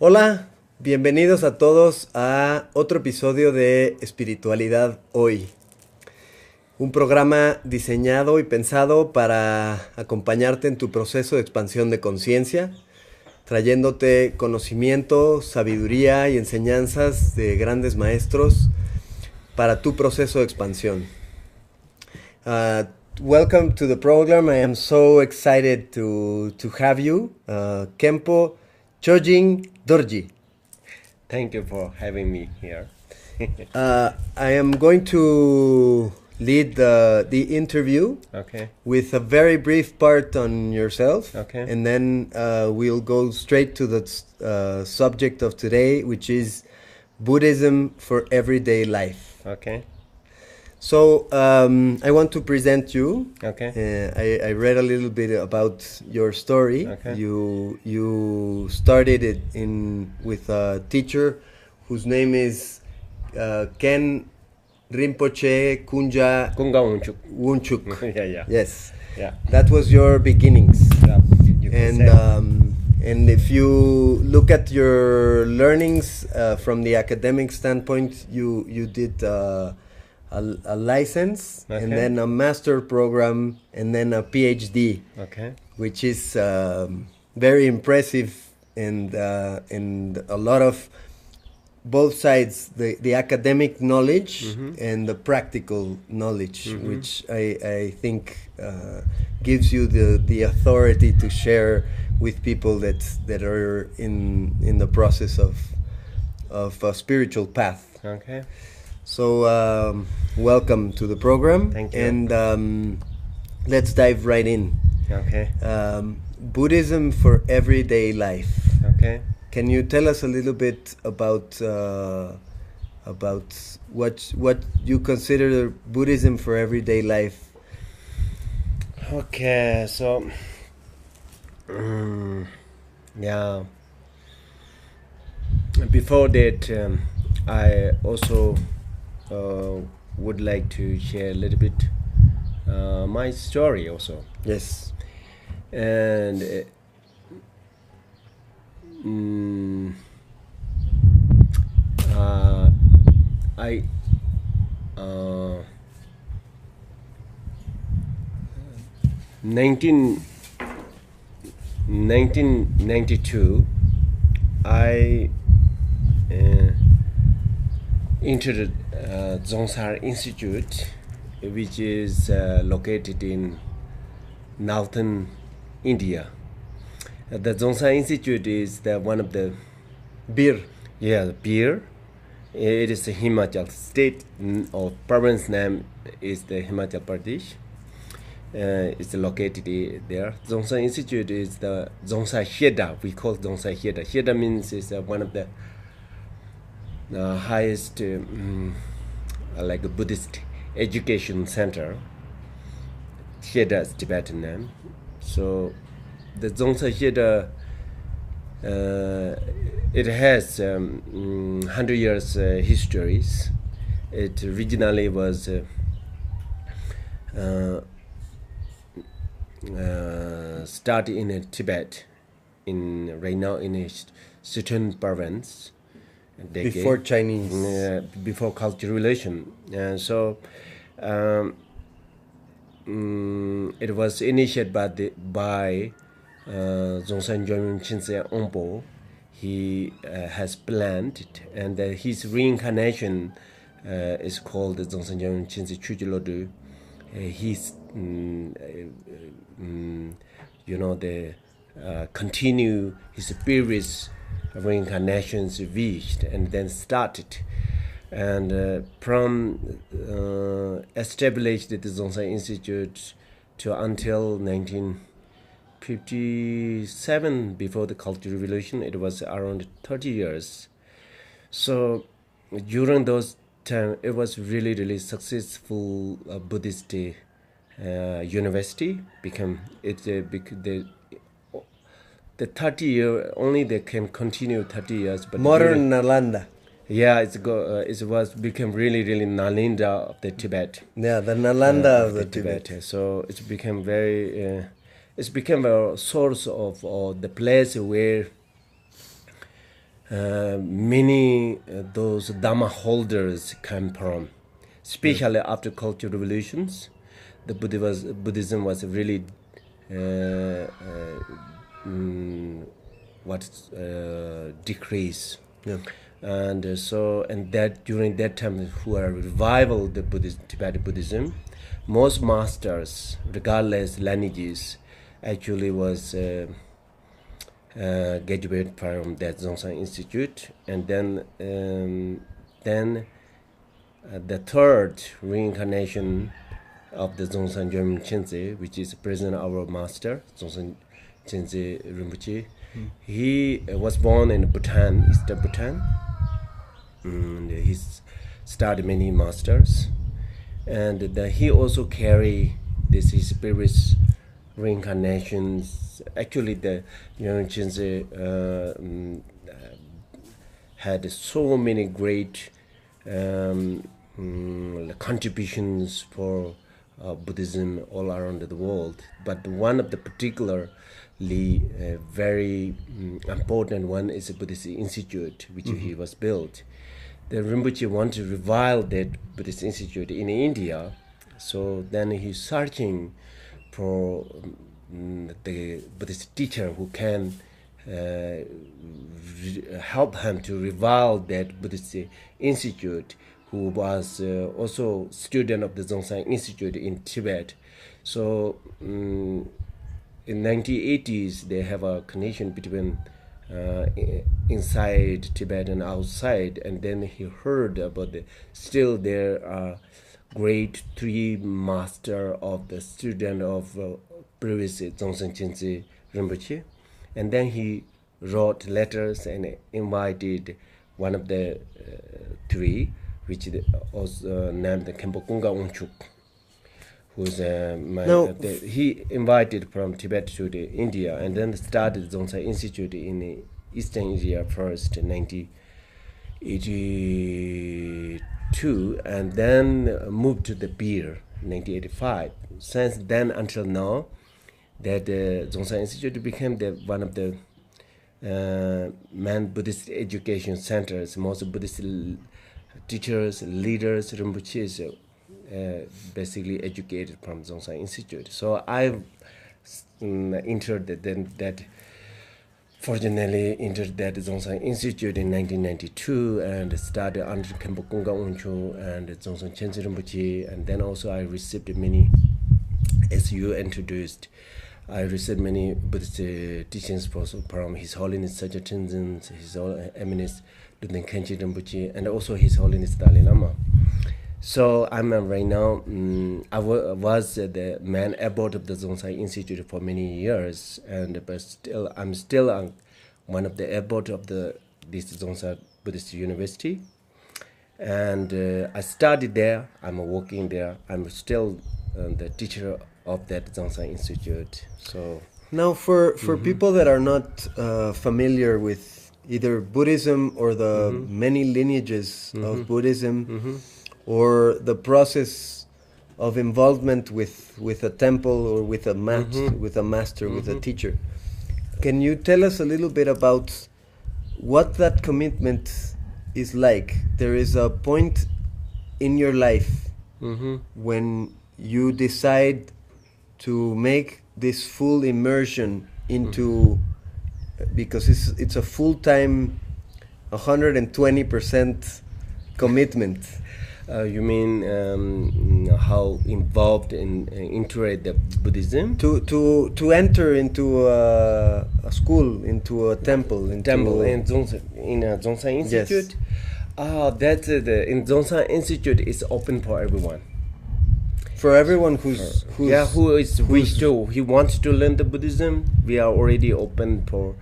Hola, bienvenidos a todos a otro episodio de Espiritualidad HOY, un programa diseñado y pensado para acompañarte en tu proceso de expansión de conciencia, trayéndote conocimiento, sabiduría y enseñanzas de grandes maestros para tu proceso de expansión. Uh, Welcome to the program. I am so excited to have you, Kempo Chojin Dorji. Thank you for having me here. I am going to lead the interview Okay. with a very brief part on yourself. Okay. And then we'll go straight to the subject of today, which is Buddhism for everyday life. Okay. So I want to present you. Okay. I read a little bit about your story. Okay. You started it with a teacher whose name is Ken Rinpoche Kunja Kunga Unchuk. Wunchuk. Yeah. Yes, Yeah. that was your beginnings. Yeah. You can And say. and if you look at your learnings from the academic standpoint, you did a license, and Okay. then a master program, and then a PhD, Okay. which is very impressive, and a lot of both sides, the academic knowledge and the practical knowledge, which I think gives you the authority to share with people that are in the process of a spiritual path. Okay. So welcome to the program. Thank you. And let's dive right in. Okay. Buddhism for everyday life. Okay. Can you tell us a little bit about what you consider Buddhism for everyday life? Okay. So, yeah. Before that, I also would like to share a little bit my story also. Yes. And I 1992 I entered Zongsar Institute, which is located in northern India. The Zongsar Institute is one of the Beer. beer. It is the Himachal state or province name is the Himachal Pradesh. It's located there. Zongsar Institute is the Zongsar Sheda. We call Zongsar Sheda. Sheda means is one of the highest like a Buddhist education center. Sheda is Tibetan name. So the Zongsar Sheda it has 100 years histories. It originally was started in Tibet, right now in a Sichuan province. Before Chinese. Before cultural relation. So it was initiated by Zongsan Gyalrong Chinse Ompo. He has planned it, and his reincarnation is called Zongsan Gyalrong Chinse Chujilodu. He's continue his previous reincarnations reached and then started, and from established the Zongsar Institute to until 1957, before the Cultural Revolution. It was around 30 years. So during those time, it was really successful Buddhist university. The 30 year only they can continue 30 years, but Modern Nalanda. Yeah, it was become really Nalinda of the Tibet. Yeah, the Nalanda of the Tibet. Tibet. So it's become it's become a source of the place where many those Dhamma holders come from, especially after Cultural Revolutions. The Buddhism was really decrease. Yeah. And so that during that time who are revival the Tibetan Buddhism, most masters regardless lineages actually was graduated from that Zhongshan Institute. And then the third reincarnation of the Zhongshan Gyalmen Chenze, which is present our master Zhongshan Chenze Rinpoche. He was born in Bhutan, Eastern Bhutan, and he started many masters, and he also carry this his previous reincarnations. Actually, the Gyalmen Chenze had so many great contributions for Buddhism all around the world, but one of the particularly very important one is a Buddhist institute which he was built. The Rinpoche wanted to revive that Buddhist institute in India, so then he's searching for the Buddhist teacher who can help him to revive that Buddhist institute, who was also student of the Zhongshan Institute in Tibet. So in 1980s, they have a connection between inside Tibet and outside, and then he heard about still there are great three master of the student of previous Zhongshan Chenze Rinpoche, and then he wrote letters and invited one of the three, which was named Khenpo Kunga Unchuk, who's he invited from Tibet to India, and then started Zhongshan Institute in Eastern India first in 1982, and then moved to the Bir in 1985. Since then until now, that Zhongshan Institute became one of the main Buddhist education centers. Most Buddhist teachers, leaders, Rinpoches, basically educated from Zhongshan Institute. So I entered fortunately entered that Zhongshan Institute in 1992 and started under Khenpo Kunga Unchu and Zhongshan Chenze Rinpoche, and then also I received many, as you introduced, I received many Buddhist teachings from His Holiness Saja Tenzin, His Eminence Duden Khenche Rinpoche, and also His Holiness Dalai Lama. So I'm right now, I was the main abbot of the Zhongshan Institute for many years, but still I'm still one of the abbot of this Zhongshan Buddhist University, and I studied there. I'm working there. I'm still the teacher of that Zhongshan Institute. So now, for people that are not familiar with either Buddhism or the many lineages of Buddhism, or the process of involvement with a temple or with a with a master, with a teacher, can you tell us a little bit about what that commitment is like? There is a point in your life when you decide to make this full immersion into, because it's a full-time 120% commitment. You mean how involved into the Buddhism? To enter into a school, into a temple, in Zhongshan Institute. Yes. That's in Zhongshan Institute is open for everyone. For everyone who wants to learn the Buddhism, we are already open for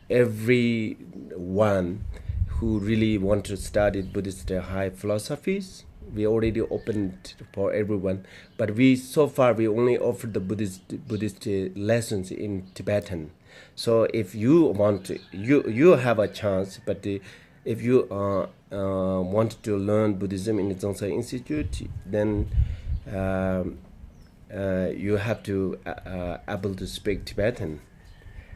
everyone who really want to study Buddhist high philosophies. We already opened for everyone, but so far we only offer the Buddhist lessons in Tibetan. So if you want to, you have a chance, but if you want to learn Buddhism in the Zhongshan Institute, then you have to able to speak Tibetan.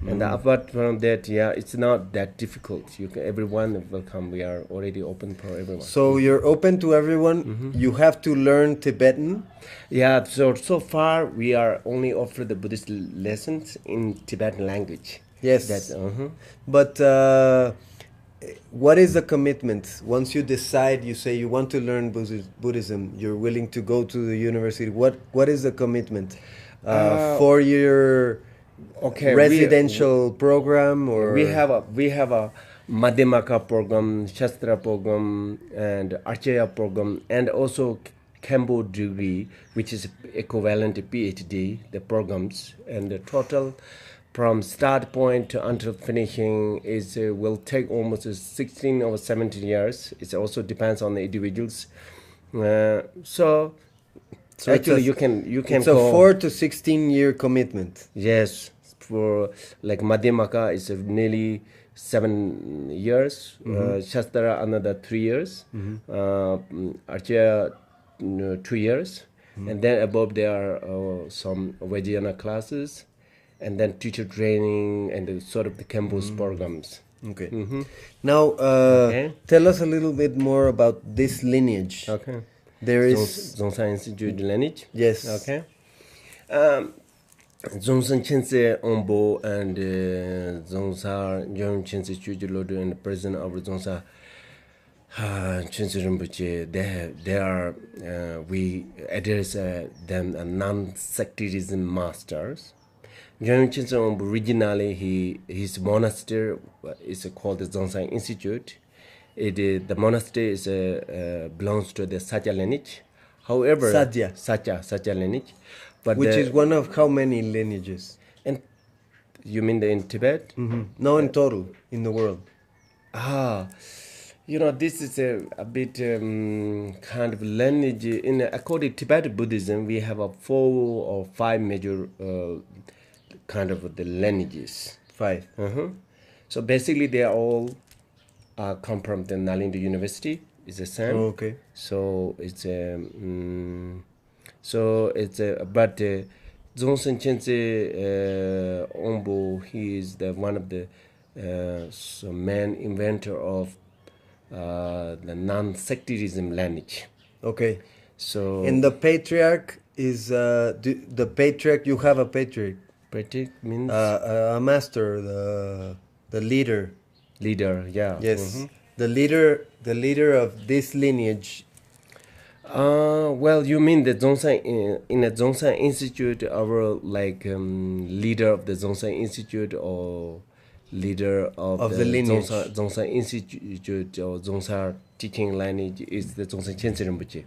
And apart from that, yeah, it's not that difficult. Everyone will come. We are already open for everyone. So you're open to everyone. You have to learn Tibetan. Yeah, so far we are only offer the Buddhist lessons in Tibetan language. Yes. But what is the commitment? Once you decide, you say you want to learn Buddhism, you're willing to go to the university. What is the commitment? 4-year residential program, or we have a Madhyamaka program, Shastra program, and Acharya program, and also Kempo degree, which is equivalent to PhD, the programs, and the total from start point to until finishing is will take almost 16 or 17 years. It also depends on the individuals. So actually you can it's go a 4 to 16-year commitment. Yes, for like Madhyamaka is nearly 7 years, Shastra another 3 years, Acharya 2 years, and then above there are some Vajrayana classes, and then teacher training and the sort of the campus programs. Okay. Now, tell us a little bit more about this lineage. Okay. There is Dzongsa Institute lineage. Yes. Okay. Dzongsa Chense Ombo and Dzongsa Jom Chense Chujilodo and the president of Dzongsa Chense Rinpoche. They are we address them non-sectarianism masters. Jom Chense Ombo originally his monastery is called the Dzongsa Institute. The monastery is belongs to the Satya lineage. However, Satya lineage. But which is one of how many lineages? And you mean in Tibet? No, in total, in the world. This is a bit kind of lineage. According to Tibetan Buddhism, we have 4 or 5 major kind of the lineages. 5. So basically, they are all come from the Nalanda University. It's the same. Oh, okay. So it's but Dzongsa Chense Ombo, he is one of the main inventor of the non-sectarianism lineage. Okay. So and the patriarch is the patriarch. You have a patriarch. Patriarch means a master, the leader. Leader, yeah. Yes. The leader of this lineage. Well, you mean the Dzongsa in the Dzongsa Institute, our leader of the Dzongsa Institute or leader of the lineage. Dzongsa Institute or Dzongsa teaching lineage is the Dzongsa Chense Rinpoche.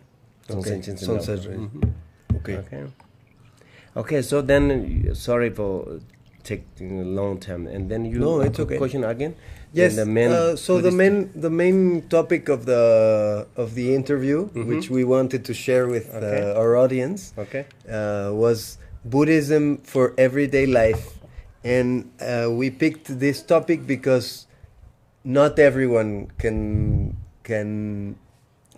Okay. So then, sorry for taking a long time, and then you. No, it's okay. Question again. Yes. The main topic of the interview, which we wanted to share with our audience, was Buddhism for everyday life, and we picked this topic because not everyone can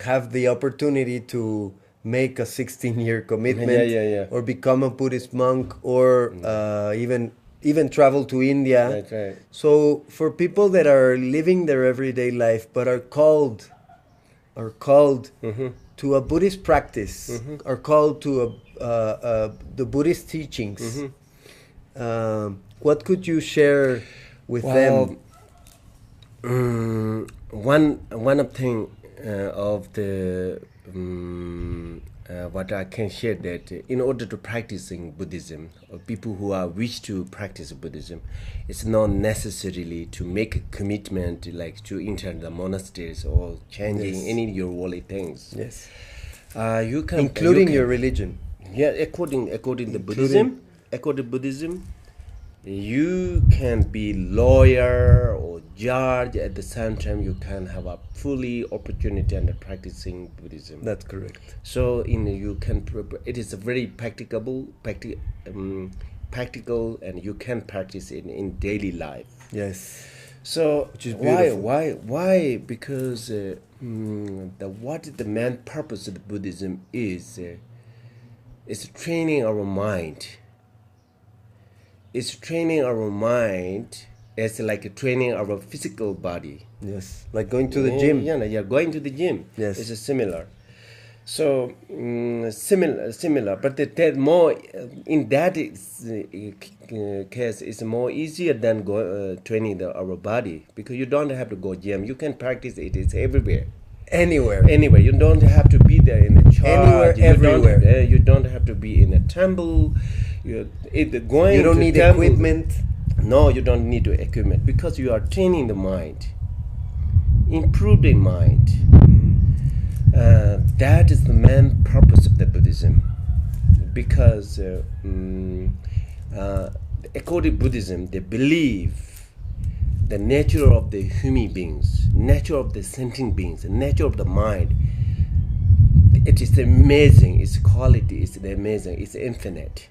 have the opportunity to make a 16-year commitment or become a Buddhist monk or even travel to India. Right. So for people that are living their everyday life but are called to a Buddhist practice, are called to the Buddhist teachings, what could you share with them? One of thing of the what I can share that in order to practicing Buddhism, or people who wish to practice Buddhism, it's not necessarily to make a commitment like to enter the monasteries or changing any of your worldly things. Yes. You can including your religion. Yeah, according to Buddhism, you can be lawyer or judge at the same time. You can have a fully opportunity and practicing Buddhism. That's correct. So it is a very practical, and you can practice it in daily life. Yes. So which is beautiful. why? Because what the main purpose of the Buddhism is training our mind. is training our mind as like training our physical body. Yes, like going to the gym. Yeah, going to the gym. Yes. It's similar. So similar, but the more in that case, it's more easier than training our body, because you don't have to go gym. You can practice it. It's everywhere. Anywhere. You don't have to be there in a church. Anywhere, everywhere. You don't have to be in a temple. You don't need temple, equipment. No, you don't need equipment, because you are training the mind, improving mind. That is the main purpose of the Buddhism, because according to Buddhism, they believe the nature of the human beings, nature of the sentient beings, the nature of the mind. It is amazing. Its quality is amazing. It's infinite,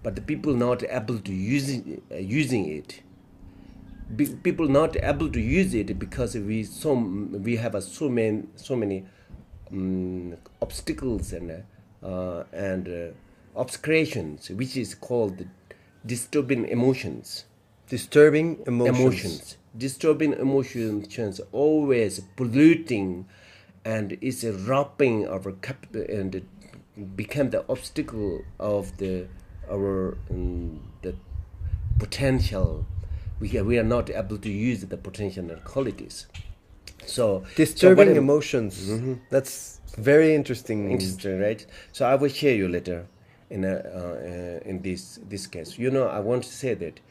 but the people not able to using it. People not able to use it because we have so many obstacles and obscurations, which is called disturbing emotions. Disturbing emotions. Disturbing emotions always polluting, and is robbing our and become the obstacle of the potential. We are not able to use the potential and qualities. So disturbing emotions. Mm-hmm. That's very interesting. Interesting, right? So I will share you later in this case. I want to say that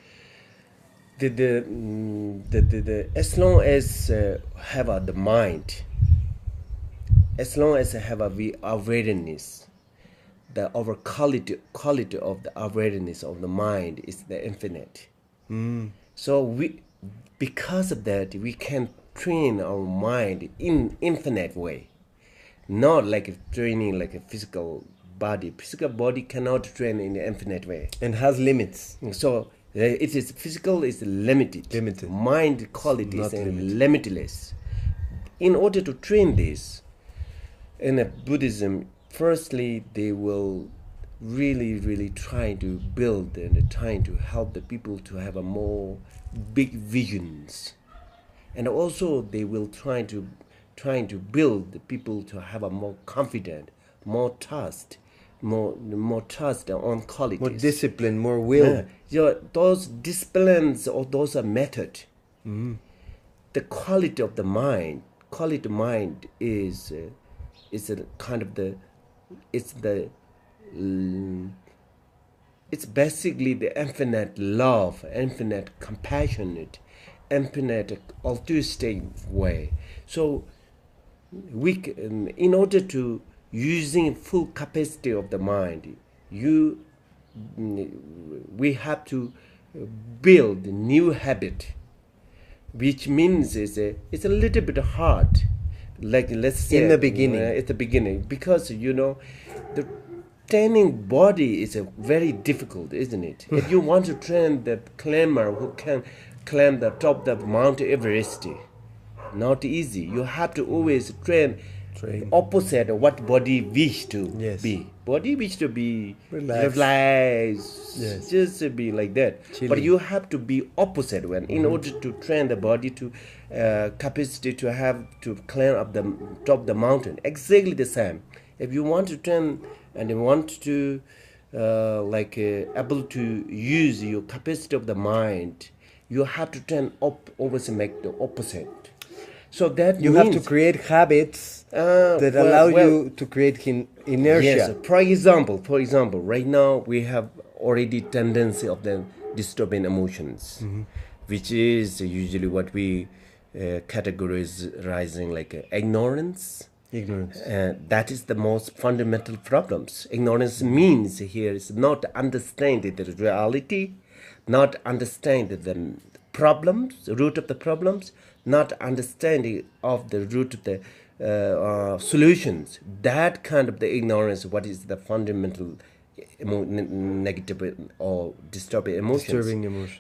the as long as have the mind, as long as I have the awareness, our quality of the awareness of the mind is the infinite. So because of that, we can train our mind in infinite way, not like training like a physical body. Physical body cannot train in an infinite way and has limits. So it is physical is limited. Mind quality is limitless. In order to train this in a Buddhism, firstly they will really try to build and trying to help the people to have a more big visions. And also they will trying to build the people to have a more confident, more trust on qualities. More discipline, more will. Those disciplines or those are method. The quality of the mind is a kind of it's basically the infinite love, infinite compassionate, infinite altruistic way. So in order to using full capacity of the mind, we have to build new habit, which means it's a little bit hard. Like let's say in the beginning, at the beginning, because the training body is very difficult, isn't it? If you want to train the climber who can climb the top of Mount Everest, not easy. You have to always train opposite of what body wish to be. Body wish to be relaxed, just to be like that. Chilling. But you have to be opposite one in order to train the body to capacity to have to climb up the top of the mountain. Exactly the same. If you want to train and you want to able to use your capacity of the mind, you have to train always make the opposite. So that you have to create habits that allow you to create inertia. Yes. For example, right now we have already tendency of the disturbing emotions, which is usually what we categorizing like ignorance. That is the most fundamental problems. Ignorance means here is not understanding the reality, not understanding the problems, the root of the problems, not understanding of the root of the solutions. That kind of the ignorance, what is the fundamental negative or disturbing emotions.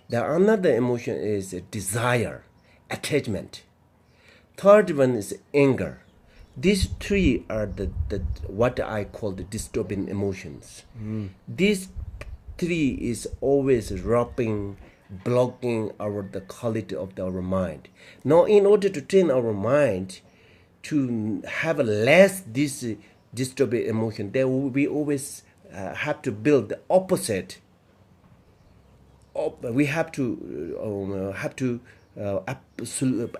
The another emotion is desire, attachment. Third one is anger. These three are the what I call the disturbing emotions. These three is always blocking the quality of our mind. Now, in order to train our mind to have less this disturbed emotion, we always have to build the opposite. We have to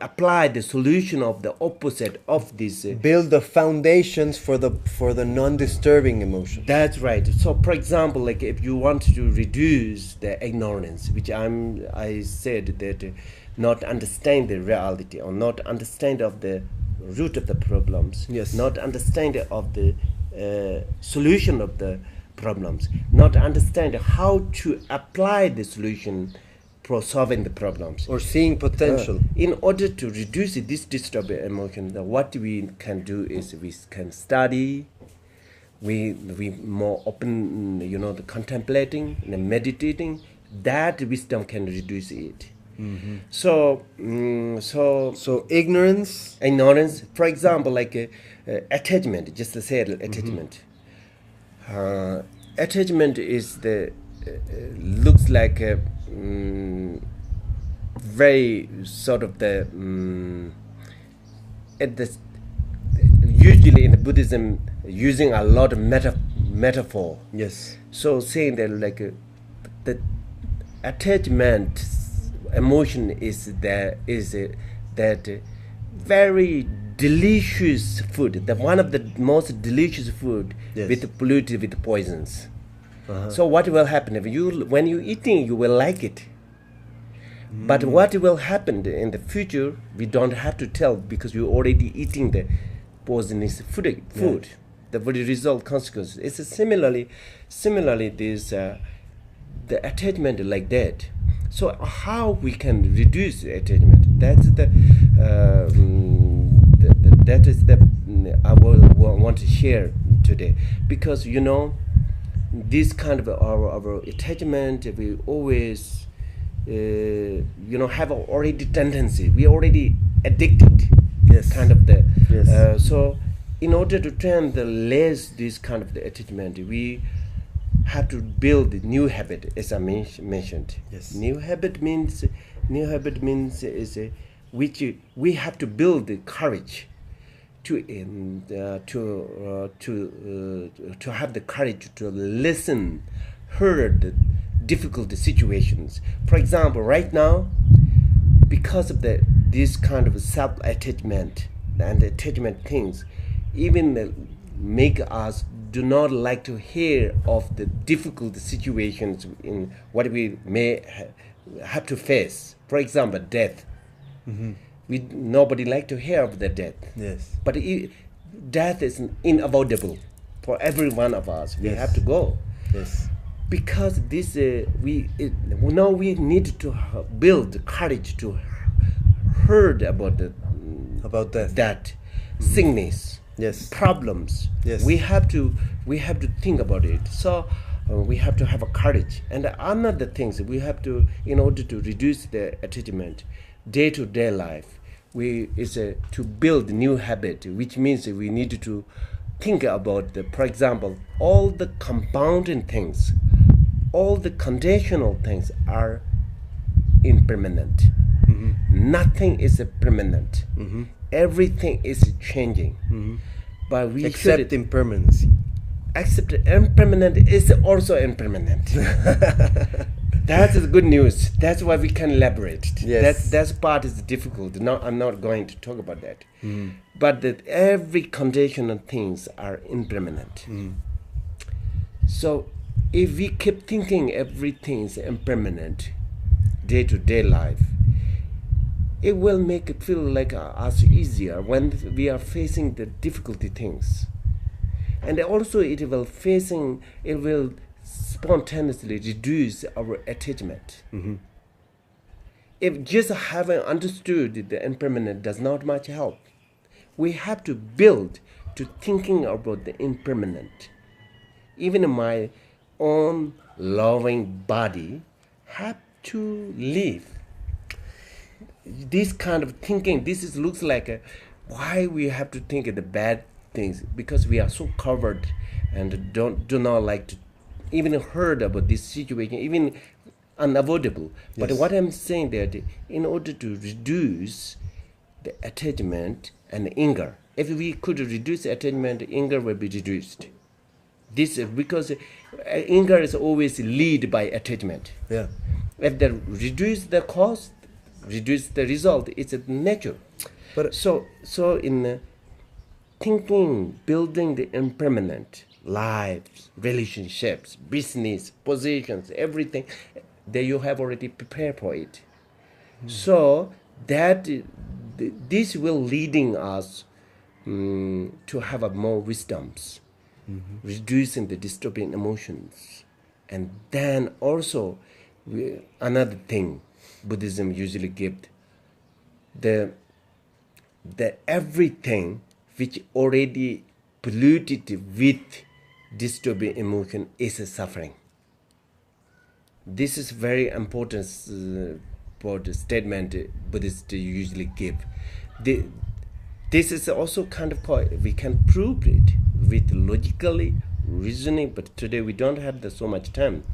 apply the solution of the opposite of this. Build the foundations for the non-disturbing emotion. That's right. So, for example, like if you want to reduce the ignorance, which I said that not understand the reality or not understand of the root of the problems, yes, not understand of the solution of the problems, not understand how to apply the solution for solving the problems or seeing potential. In order to reduce this disturbed emotion, what we can do is we can study, we more open, the contemplating and meditating. That wisdom can reduce it. Mm-hmm. So ignorance, for example, like attachment, just to say attachment. Attachment is looks like a very sort of usually in the Buddhism using a lot of metaphor. Yes. So saying that like the attachment emotion is that very delicious food, one of the most delicious food, yes, polluted with poisons. Uh-huh. So what will happen when you eating, you will like it. But what will happen in the future, we don't have to tell because you're already eating the poisonous food. Yeah. The result consequences. It's similarly this the attachment like that. So how we can reduce the attachment? That's that is I will want to share today, because this kind of our attachment, we always have already tendency, we already addicted. Yes. Kind of the yes. So in order to turn the less this kind of the attachment, we have to build a new habit, as I mentioned. Yes. New habit means is which we have to build the courage to have the courage to listen, hear the difficult situations. For example, right now, because of this kind of self-attachment and attachment things, even make us do not like to hear of the difficult situations in what we may have to face. For example, death. Mm-hmm. Nobody like to hear of the death. Yes. But death is unavoidable for every one of us. We yes. have to go. Yes. Because this we need to build the courage to heard about death. That sickness. Yes. Problems. Yes. We have to think about it. So we have to have a courage. And another things we have to, in order to reduce the attachment, day-to-day life, to build new habit, which means we need to think about for example, all the compounding things, all the conditional things are impermanent. Mm-hmm. Nothing is permanent. Mm-hmm. Everything is changing. Mm-hmm. But we except impermanency. Except impermanent is also impermanent. That's the good news. That's why we can elaborate. Yes. That part is difficult. No, I'm not going to talk about that. Mm. But every conditional things are impermanent. Mm. So if we keep thinking everything is impermanent, day-to-day life, it will make it feel like us easier when we are facing the difficulty things. And also it will spontaneously reduce our attachment. Mm-hmm. If just having understood the impermanent does not much help, we have to build to thinking about the impermanent. Even my own loving body have to live. This kind of thinking, looks like why we have to think of the bad things, because we are so covered and do not like to even heard about this situation, even unavoidable. But Yes. what I'm saying that in order to reduce the attachment and anger, if we could reduce attachment, anger will be reduced. This is because anger is always lead by attachment. Yeah. If they reduce the cost, reduce the result, it's a nature. But So in thinking, building the impermanent lives, relationships, business, positions, everything, that you have already prepared for it. So that this will leading us to have a more wisdoms, reducing the disturbing emotions, and then also another thing Buddhism usually gives the everything which already polluted with disturbing emotion is a suffering. This is very important for the statement Buddhists usually give. This is also kind of we can prove it with logically reasoning, but today we don't have so much time.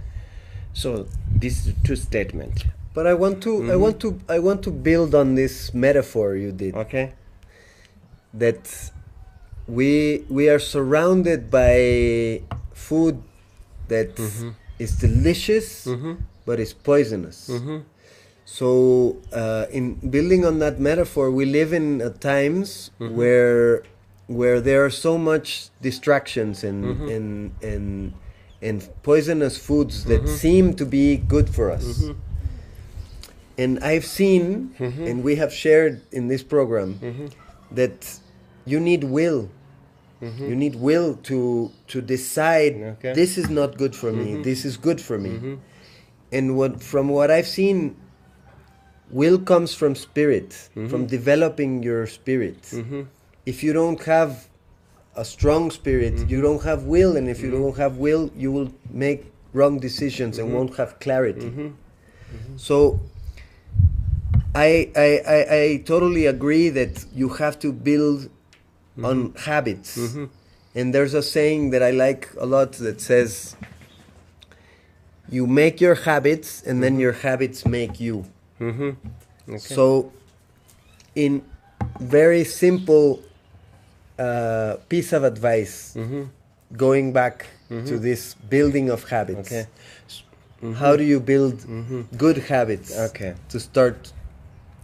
So these two statements. But I want to build on this metaphor you did. Okay. That we are surrounded by food that is delicious, but is poisonous. So in building on that metaphor, we live in times where there are so much distractions and poisonous foods that seem to be good for us. And I've seen, and we have shared in this program, that you need will. You need will to decide, this is not good for me, this is good for me. And from what I've seen, will comes from spirit, from developing your spirit. If you don't have a strong spirit, you don't have will, and if you don't have will, you will make wrong decisions and won't have clarity. So I totally agree that you have to build on habits. And there's a saying that I like a lot that says, you make your habits and then your habits make you. Okay. So in very simple piece of advice, going back to this building of habits. Okay. How do you build good habits Okay. to start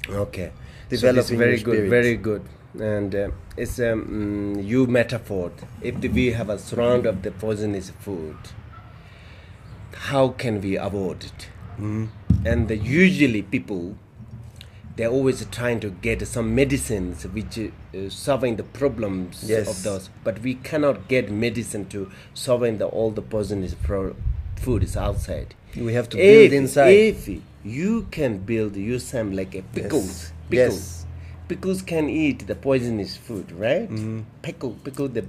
Okay. developing very your spirit? good, very good. And it's you metaphor. If we have a surround of the poisonous food, how can we avoid it? And usually people, they're always trying to get some medicines which solving the problems Yes. of those, but we cannot get medicine to solving all the poisonous foods outside. We have to build inside. If you can build yourself like a pickles, Yes. pickles can eat the poisonous food, right? Pickle the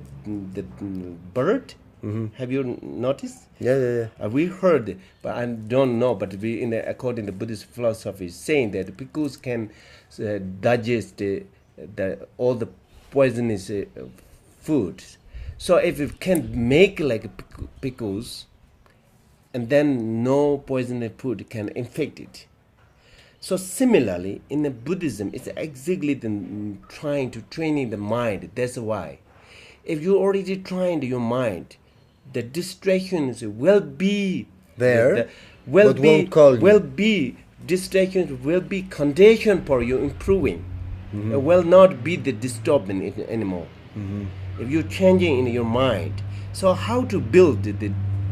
bird. Have you noticed? Yeah. We heard, but I don't know. But according to Buddhist philosophy, saying that pickles can digest all the poisonous foods. So if you can make like pickles, and then no poisonous food can infect it. So similarly, in the Buddhism, it's exactly trying to training the mind. That's why, if you already trained your mind, the distractions will be There, will but be won't call you. will be distractions will be condition for you improving. It will not be the disturbing anymore. If you're changing in your mind, so how to build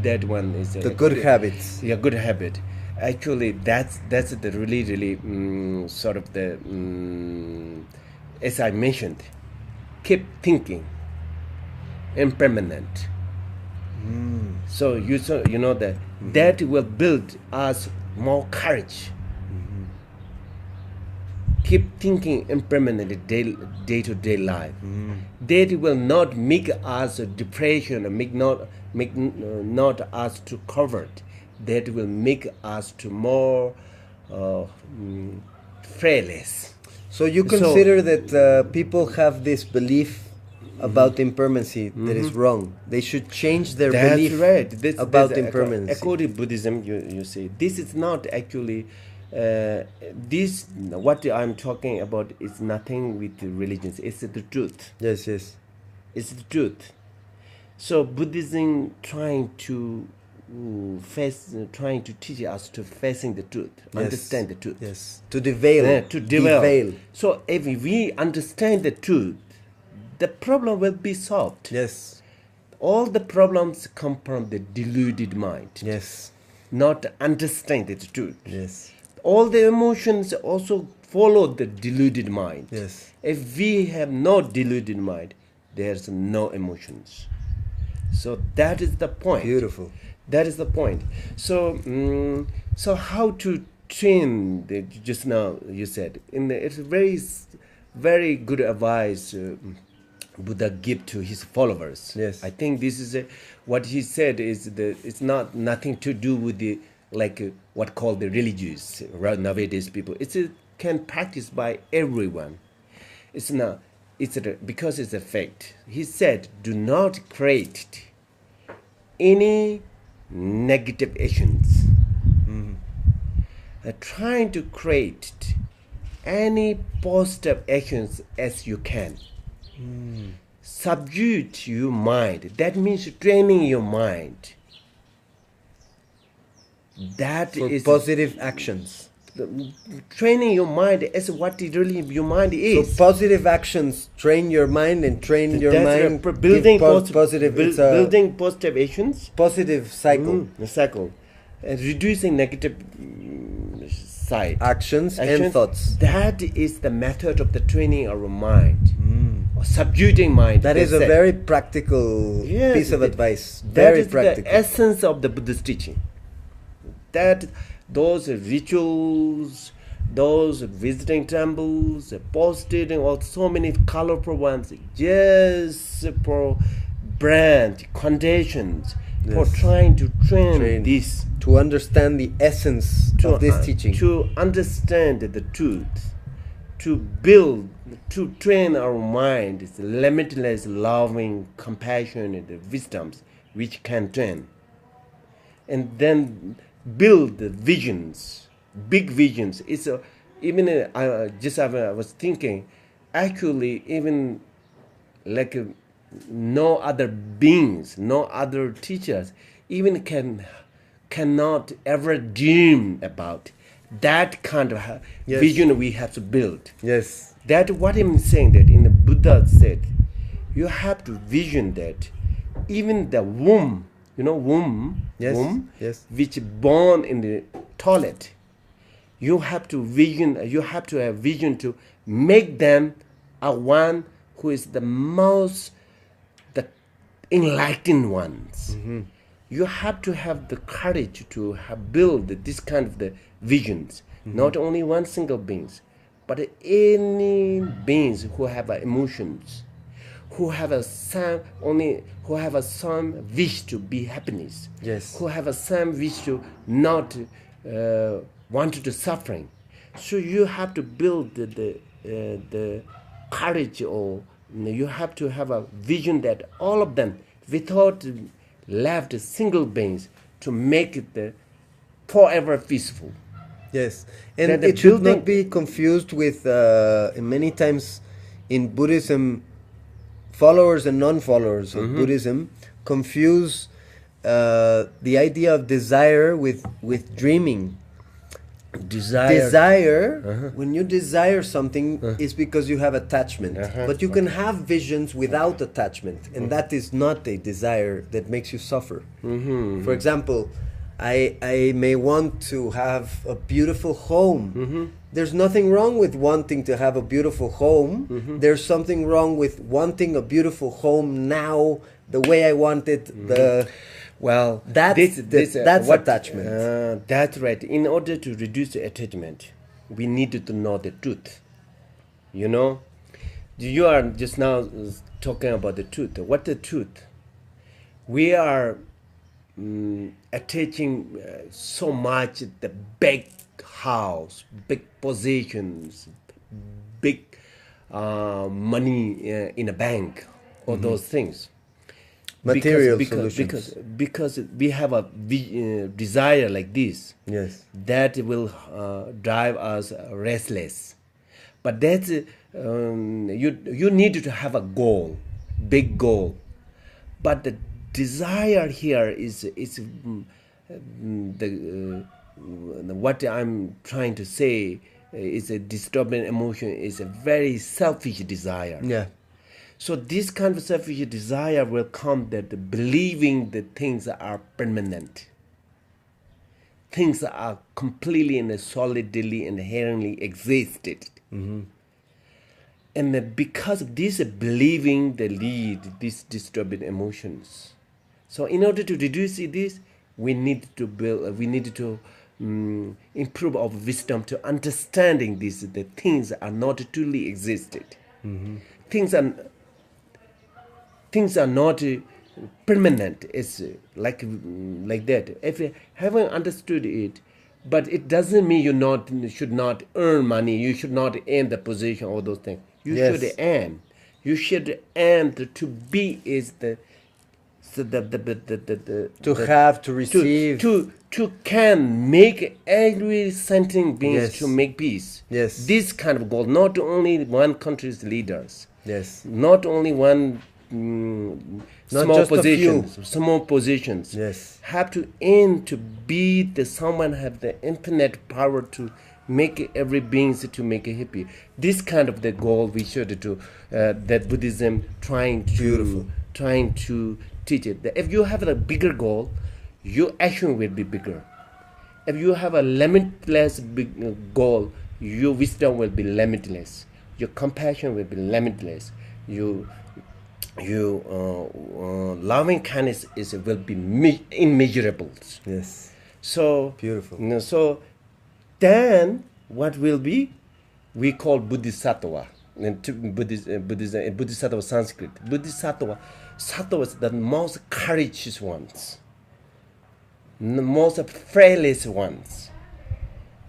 that one is The good habits. Yeah, good habit. Actually, that's the really sort of the as I mentioned, keep thinking, impermanent. So you know that will build us more courage. Keep thinking impermanent day to day life. That will not make us depression, make not us to covered. That will make us to more fearless. So you consider that people have this belief about impermanency that is wrong. They should change their That's belief right. about impermanency. According to Buddhism, you say this is not actually this. What I'm talking about is nothing with religions. It's the truth. Yes, yes. It's the truth. So Buddhism trying to trying to teach us to facing the truth, understand the truth. Yes, to deveil. To deveil. So if we understand the truth, the problem will be solved. Yes. All the problems come from the deluded mind. Yes. Not understand the truth. Yes. All the emotions also follow the deluded mind. Yes. If we have no deluded mind, there's no emotions. So that is the point. Beautiful. That is the point. So, so how to train? Just now you said, it's very good advice Buddha give to his followers. Yes. I think this is what he said is it's not nothing to do with the what called the religious nowadays people. It's can practice by everyone. It's not. Because it's a fact. He said, do not create any negative actions. Trying to create any positive actions as you can. Subdue your mind. That means training your mind. That For is positive actions. Training your mind as what really your mind is. So positive actions train your mind and train your mind. Building positive. Building positive actions. Positive cycle. The cycle. Reducing negative side. Actions and thoughts. That is the method of the training our mind. Or subduing mind. That is a very practical piece of advice. Very practical. The essence of the Buddhist teaching. That those rituals, those visiting temples, posting or so many colorful ones, just for brand conditions, for trying to train this. To understand the essence of this teaching. To understand the truth, to build, to train our mind, it's limitless loving, compassion, and the wisdoms which can train. And then build the visions, big visions. It's even I was thinking, actually, even like no other beings, no other teachers, even cannot ever dream about that kind of vision we have to build. Yes. That what I'm saying that in the Buddha said, you have to vision that even the womb. You know, womb, which born in the toilet. You have to have vision to make them a one who is the most enlightened ones. You have to have the courage to build this kind of the visions. Not only one single beings, but any beings who have emotions. Who have some wish to be happiness. Yes. Who have some wish to not want to suffering. So you have to build the courage, or you have to have a vision that all of them, without left single beings, to make it forever peaceful. Yes, and it should not be confused with many times in Buddhism. Followers and non-followers of Buddhism confuse the idea of desire with dreaming. Desire, when you desire something, is because you have attachment. But you can have visions without attachment, and that is not a desire that makes you suffer. For example, I may want to have a beautiful home. There's nothing wrong with wanting to have a beautiful home. There's something wrong with wanting a beautiful home now, the way I want it. That's attachment. That's right. In order to reduce the attachment, we needed to know the truth. You know, you are just now talking about the truth. What the truth? We are attaching so much the big house, big positions, big money in a bank, or those things. Material because, solutions. because we have a desire like this, Yes. that will drive us restless. But that's you need to have a goal, big goal. But the desire here is what I'm trying to say is a disturbing emotion, is a very selfish desire. Yeah. So this kind of selfish desire will come that believing that things are permanent. Things are completely and solidly inherently existed. And that because of this believing, they lead these disturbing emotions. So in order to reduce this, we need to build. We need to improve our wisdom to understanding this. That things are not truly existed. Things are not permanent. It's like that. If you haven't understood it, but it doesn't mean you should not earn money. You should not aim the position. All those things. You Yes. should aim. You should aim to be is the To have, to receive. to can make every sentient beings Yes. to make peace. Yes. This kind of goal, not only one country's leaders, Yes. not only one Not small just a few. positions. Yes. Have to aim to be the someone have the infinite power to make every being to make it happy. This kind of the goal we should do. That Buddhism Beautiful. trying to teach it. That if you have a bigger goal, your action will be bigger. If you have a limitless big goal, your wisdom will be limitless. Your compassion will be limitless. Your loving kindness will be immeasurable. Yes. So Beautiful. So then what will be? We call Bodhisattva. Bodhisattva Sanskrit. Bodhisattva, sattva is the most courageous ones, the most fearless ones.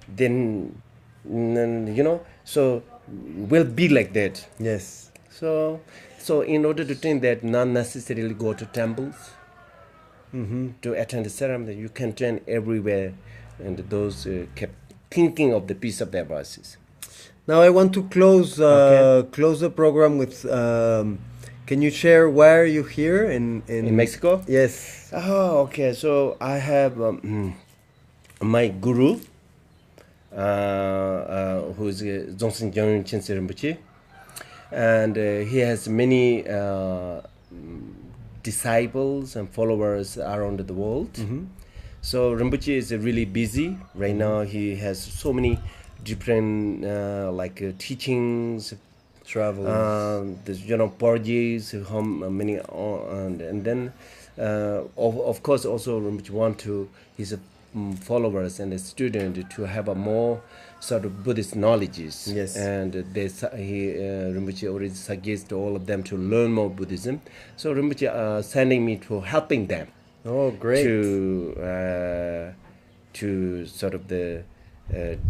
Then so will be like that. Yes. So in order to think that, not necessarily go to temples to attend the ceremony. You can turn everywhere, and those kept thinking of the peace of their voices. Now I want to close the program with. Can you share why are you here in Mexico? Yes. Oh, okay. So I have my guru, who is Dzongsen Gyalten Chinse Rinpoche, and he has many disciples and followers around the world. So Rinpoche is really busy right now. He has so many different teachings, Travel. there's porges, many, and then of course also Rinpoche want to his followers and the student to have a more sort of Buddhist knowledges. Yes. And Rinpoche already suggests to all of them to learn more Buddhism. So Rinpoche sending me to helping them. Oh, great. To sort of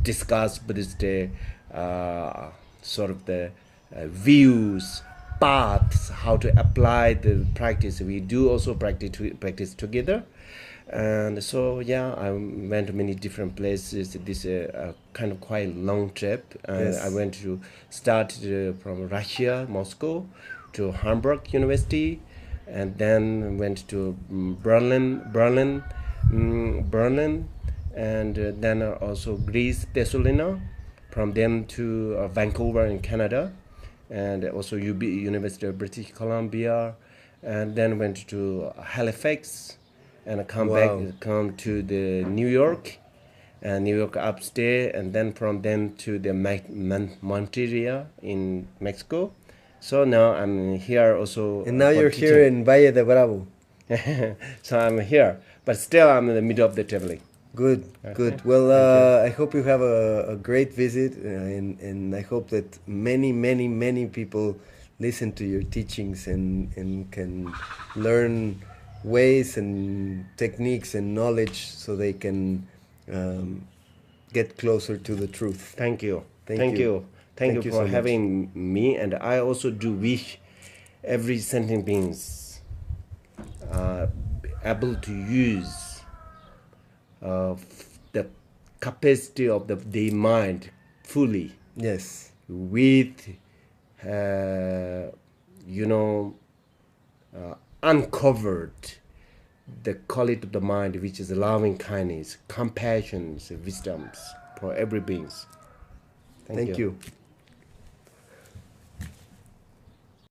discuss Buddhist sort of the views, paths, how to apply the practice. We do also practice together. And so I went to many different places. This is a kind of quite long trip. Yes. I went to start from Russia, Moscow, to Hamburg University, and then went to Berlin, and then also Greece, Thessaloniki, from them to Vancouver in Canada, and also University of British Columbia, and then went to Halifax, and come to the New York upstate, and then from them to the Monteria in Mexico. So now I'm here also. And now you're teaching. here in Valle de Bravo. So I'm here, but still I'm in the middle of the traveling. Good, good. Well, I hope you have a great visit, and I hope that many people listen to your teachings and can learn ways and techniques and knowledge so they can get closer to the truth. Thank you. Thank you Thank you for so much. having me. And I also do wish every sentient beings are able to use the capacity of their mind fully. Yes. With uncovered the quality of the mind, which is loving kindness, compassion, wisdoms for every beings. Thank you.